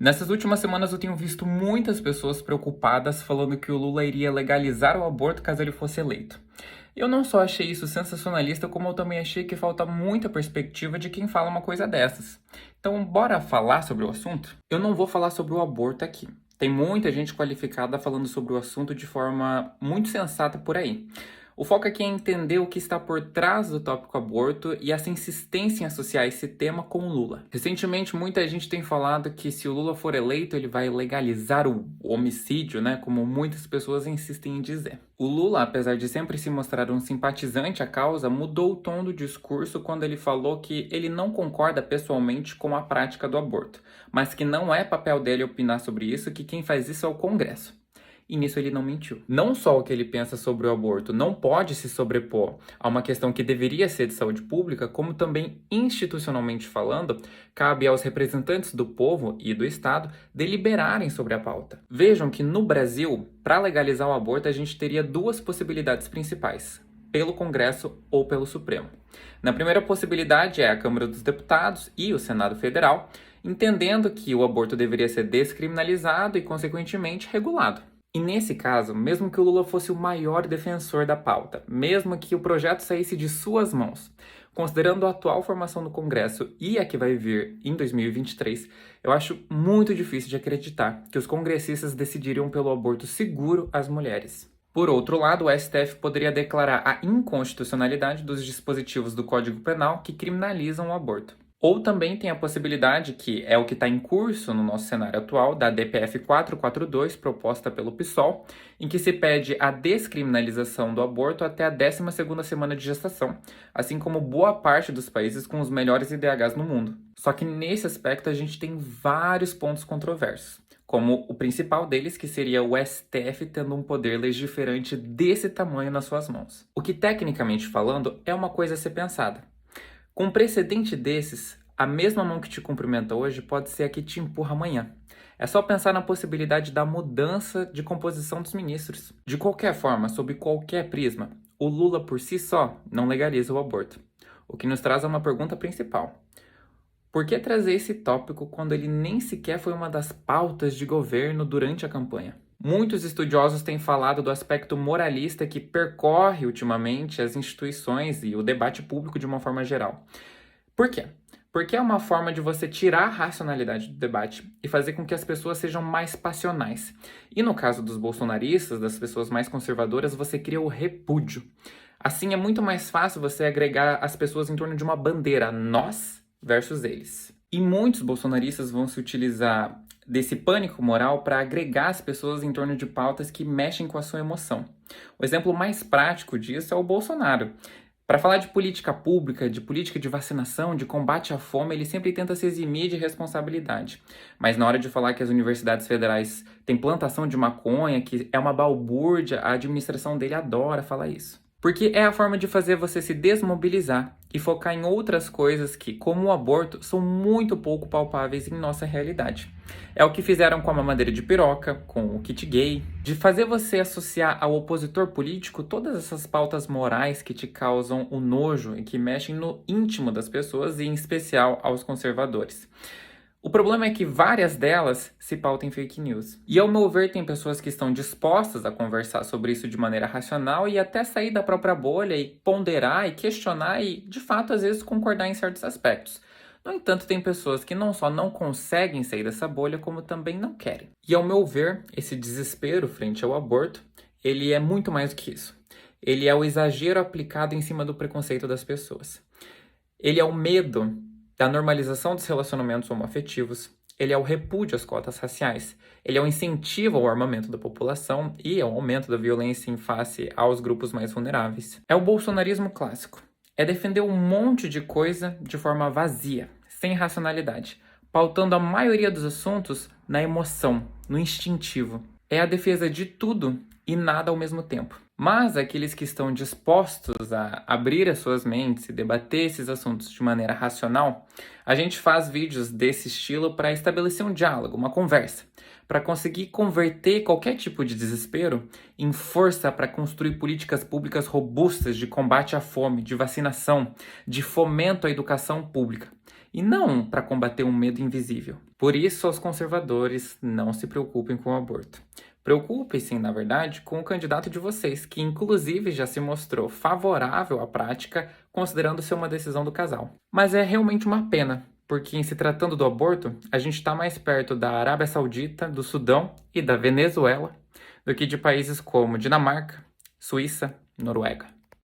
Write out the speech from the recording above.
Nessas últimas semanas eu tenho visto muitas pessoas preocupadas falando que o Lula iria legalizar o aborto caso ele fosse eleito. Eu não só achei isso sensacionalista, como eu também achei que falta muita perspectiva de quem fala uma coisa dessas. Então, bora falar sobre o assunto? Eu não vou falar sobre o aborto aqui. Tem muita gente qualificada falando sobre o assunto de forma muito sensata por aí. O foco aqui é entender o que está por trás do tópico aborto e essa insistência em associar esse tema com o Lula. Recentemente, muita gente tem falado que se o Lula for eleito, ele vai legalizar o homicídio, né? Como muitas pessoas insistem em dizer. O Lula, apesar de sempre se mostrar um simpatizante à causa, mudou o tom do discurso quando ele falou que ele não concorda pessoalmente com a prática do aborto, mas que não é papel dele opinar sobre isso, que quem faz isso é o Congresso. E nisso ele não mentiu. Não só o que ele pensa sobre o aborto não pode se sobrepor a uma questão que deveria ser de saúde pública, como também, institucionalmente falando, cabe aos representantes do povo e do Estado deliberarem sobre a pauta. Vejam que no Brasil, para legalizar o aborto, a gente teria duas possibilidades principais: pelo Congresso ou pelo Supremo. Na primeira possibilidade é a Câmara dos Deputados e o Senado Federal, entendendo que o aborto deveria ser descriminalizado e, consequentemente, regulado. E nesse caso, mesmo que o Lula fosse o maior defensor da pauta, mesmo que o projeto saísse de suas mãos, considerando a atual formação do Congresso e a que vai vir em 2023, eu acho muito difícil de acreditar que os congressistas decidiriam pelo aborto seguro às mulheres. Por outro lado, o STF poderia declarar a inconstitucionalidade dos dispositivos do Código Penal que criminalizam o aborto. Ou também tem a possibilidade, que é o que está em curso no nosso cenário atual, da DPF 442, proposta pelo PSOL, em que se pede a descriminalização do aborto até a 12ª semana de gestação, assim como boa parte dos países com os melhores IDHs no mundo. Só que nesse aspecto a gente tem vários pontos controversos, como o principal deles, que seria o STF tendo um poder legiferante desse tamanho nas suas mãos. O que, tecnicamente falando, é uma coisa a ser pensada. Com um precedente desses, a mesma mão que te cumprimenta hoje pode ser a que te empurra amanhã. É só pensar na possibilidade da mudança de composição dos ministros. De qualquer forma, sob qualquer prisma, o Lula por si só não legaliza o aborto. O que nos traz a uma pergunta principal: por que trazer esse tópico quando ele nem sequer foi uma das pautas de governo durante a campanha? Muitos estudiosos têm falado do aspecto moralista que percorre ultimamente as instituições e o debate público de uma forma geral. Por quê? Porque é uma forma de você tirar a racionalidade do debate e fazer com que as pessoas sejam mais passionais. E no caso dos bolsonaristas, das pessoas mais conservadoras, você cria o repúdio. Assim é muito mais fácil você agregar as pessoas em torno de uma bandeira, nós versus eles. E muitos bolsonaristas vão se utilizar desse pânico moral para agregar as pessoas em torno de pautas que mexem com a sua emoção. O exemplo mais prático disso é o Bolsonaro. Para falar de política pública, de política de vacinação, de combate à fome, ele sempre tenta se eximir de responsabilidade. Mas na hora de falar que as universidades federais têm plantação de maconha, que é uma balbúrdia, a administração dele adora falar isso. Porque é a forma de fazer você se desmobilizar e focar em outras coisas que, como o aborto, são muito pouco palpáveis em nossa realidade. É o que fizeram com a mamadeira de piroca, com o kit gay, de fazer você associar ao opositor político todas essas pautas morais que te causam o nojo e que mexem no íntimo das pessoas e, em especial, aos conservadores. O problema é que várias delas se pautam em fake news. E, ao meu ver, tem pessoas que estão dispostas a conversar sobre isso de maneira racional e até sair da própria bolha e ponderar e questionar e, de fato, às vezes concordar em certos aspectos. No entanto, tem pessoas que não só não conseguem sair dessa bolha, como também não querem. E, ao meu ver, esse desespero frente ao aborto, ele é muito mais do que isso. Ele é o exagero aplicado em cima do preconceito das pessoas. Ele é o medo da normalização dos relacionamentos homoafetivos, ele é o repúdio às cotas raciais, ele é o incentivo ao armamento da população e ao aumento da violência em face aos grupos mais vulneráveis. É o bolsonarismo clássico. É defender um monte de coisa de forma vazia, sem racionalidade, pautando a maioria dos assuntos na emoção, no instintivo. É a defesa de tudo e nada ao mesmo tempo. Mas aqueles que estão dispostos a abrir as suas mentes e debater esses assuntos de maneira racional, a gente faz vídeos desse estilo para estabelecer um diálogo, uma conversa, para conseguir converter qualquer tipo de desespero em força para construir políticas públicas robustas de combate à fome, de vacinação, de fomento à educação pública. e não para combater um medo invisível. Por isso, aos conservadores, não se preocupem com o aborto. Preocupem-se, na verdade, com o candidato de vocês, que inclusive já se mostrou favorável à prática, considerando ser uma decisão do casal. Mas é realmente uma pena, porque em se tratando do aborto, a gente está mais perto da Arábia Saudita, do Sudão e da Venezuela do que de países como Dinamarca, Suíça, Noruega.